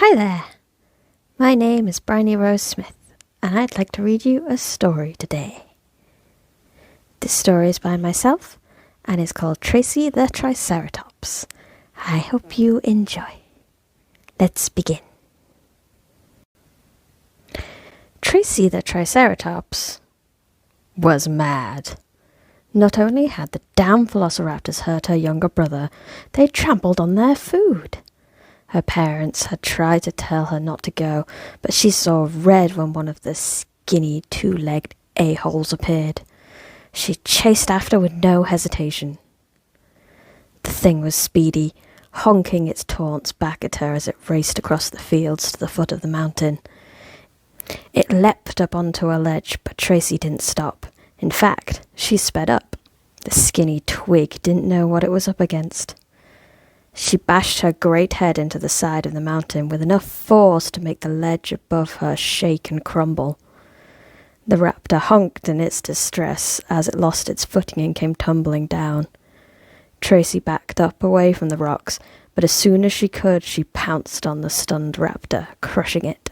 Hi there, my name is Bryony Rose Smith, and I'd like to read you a story today. This story is by myself, and is called Tracy the Triceratops. I hope you enjoy. Let's begin. Tracy the Triceratops was mad. Not only had the damn velociraptors hurt her younger brother, they trampled on their food. Her parents had tried to tell her not to go, but she saw red when one of the skinny, two-legged a-holes appeared. She chased after with no hesitation. The thing was speedy, honking its taunts back at her as it raced across the fields to the foot of the mountain. It leapt up onto a ledge, but Tracy didn't stop. In fact, she sped up. The skinny twig didn't know what it was up against. She bashed her great head into the side of the mountain with enough force to make the ledge above her shake and crumble. The raptor honked in its distress as it lost its footing and came tumbling down. Tracy backed up away from the rocks, but as soon as she could, she pounced on the stunned raptor, crushing it.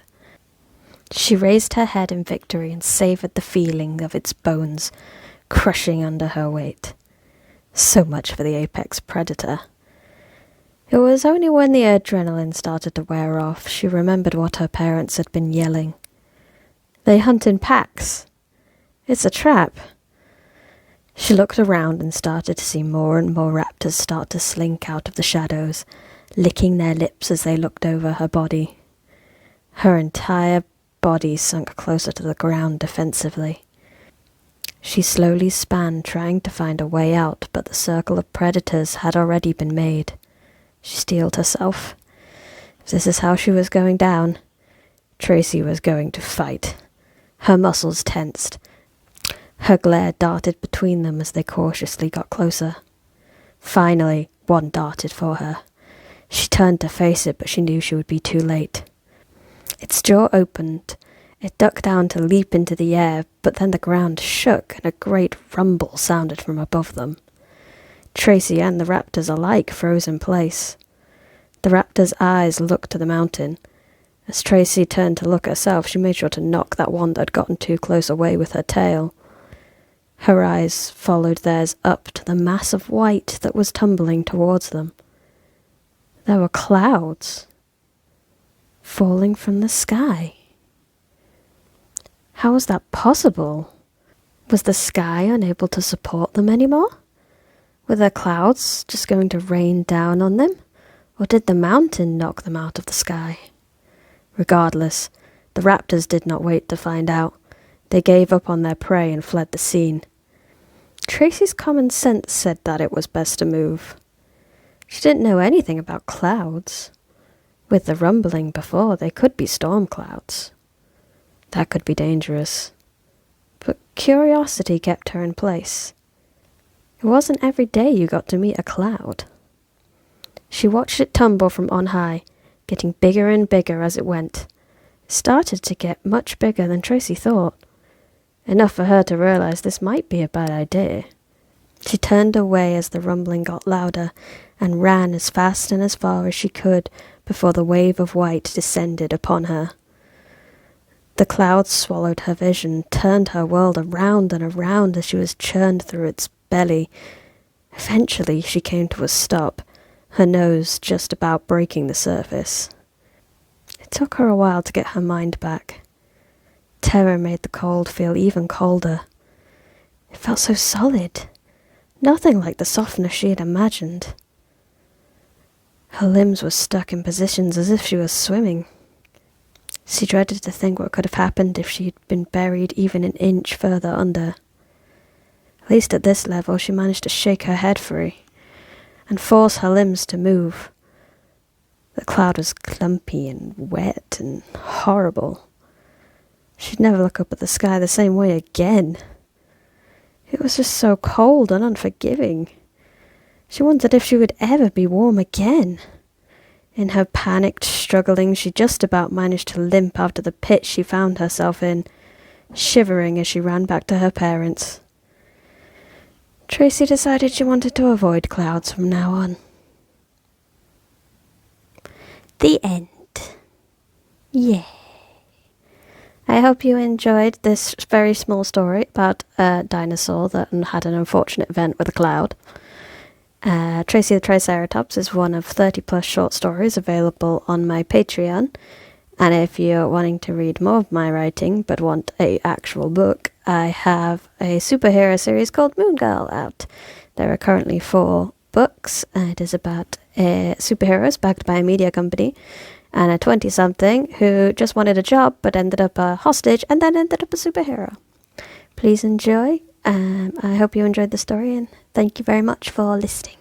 She raised her head in victory and savoured the feeling of its bones crushing under her weight. So much for the apex predator. It was only when the adrenaline started to wear off she remembered what her parents had been yelling. They hunt in packs. It's a trap. She looked around and started to see more and more raptors start to slink out of the shadows, licking their lips as they looked over her body. Her entire body sunk closer to the ground defensively. She slowly span, trying to find a way out, but the circle of predators had already been made. She steeled herself. If this is how she was going down, Tracy was going to fight. Her muscles tensed. Her glare darted between them as they cautiously got closer. Finally, one darted for her. She turned to face it, but she knew she would be too late. Its jaw opened. It ducked down to leap into the air, but then the ground shook and a great rumble sounded from above them. Tracy and the raptors alike froze in place. The raptor's eyes looked to the mountain. As Tracy turned to look herself, she made sure to knock that one that had gotten too close away with her tail. Her eyes followed theirs up to the mass of white that was tumbling towards them. There were clouds falling from the sky. How was that possible? Was the sky unable to support them anymore? Were the clouds just going to rain down on them? Or did the mountain knock them out of the sky? Regardless, the raptors did not wait to find out. They gave up on their prey and fled the scene. Tracy's common sense said that it was best to move. She didn't know anything about clouds. With the rumbling before, they could be storm clouds. That could be dangerous. But curiosity kept her in place. It wasn't every day you got to meet a cloud. She watched it tumble from on high, getting bigger and bigger as it went. It started to get much bigger than Tracy thought. Enough for her to realize this might be a bad idea. She turned away as the rumbling got louder and ran as fast and as far as she could before the wave of white descended upon her. The clouds swallowed her vision, turned her world around and around as she was churned through its belly. Eventually she came to a stop, her nose just about breaking the surface. It took her a while to get her mind back. Terror made the cold feel even colder. It felt so solid, nothing like the softness she had imagined. Her limbs were stuck in positions as if she was swimming. She dreaded to think what could have happened if she had been buried even an inch further under. At least at this level she managed to shake her head free and force her limbs to move. The cloud was clumpy and wet and horrible. She'd never look up at the sky the same way again. It was just so cold and unforgiving. She wondered if she would ever be warm again. In her panicked struggling, she just about managed to limp out of the pit she found herself in, shivering as she ran back to her parents. Tracy decided she wanted to avoid clouds from now on. The end. Yeah. I hope you enjoyed this very small story about a dinosaur that had an unfortunate event with a cloud. Tracy the Triceratops is one of 30 plus short stories available on my Patreon. And if you're wanting to read more of my writing but want a actual book, I have a superhero series called Moon Girl out. There are currently 4 books. It is about superheroes backed by a media company and a 20-something who just wanted a job but ended up a hostage and then ended up a superhero. Please enjoy. I hope you enjoyed the story, and thank you very much for listening.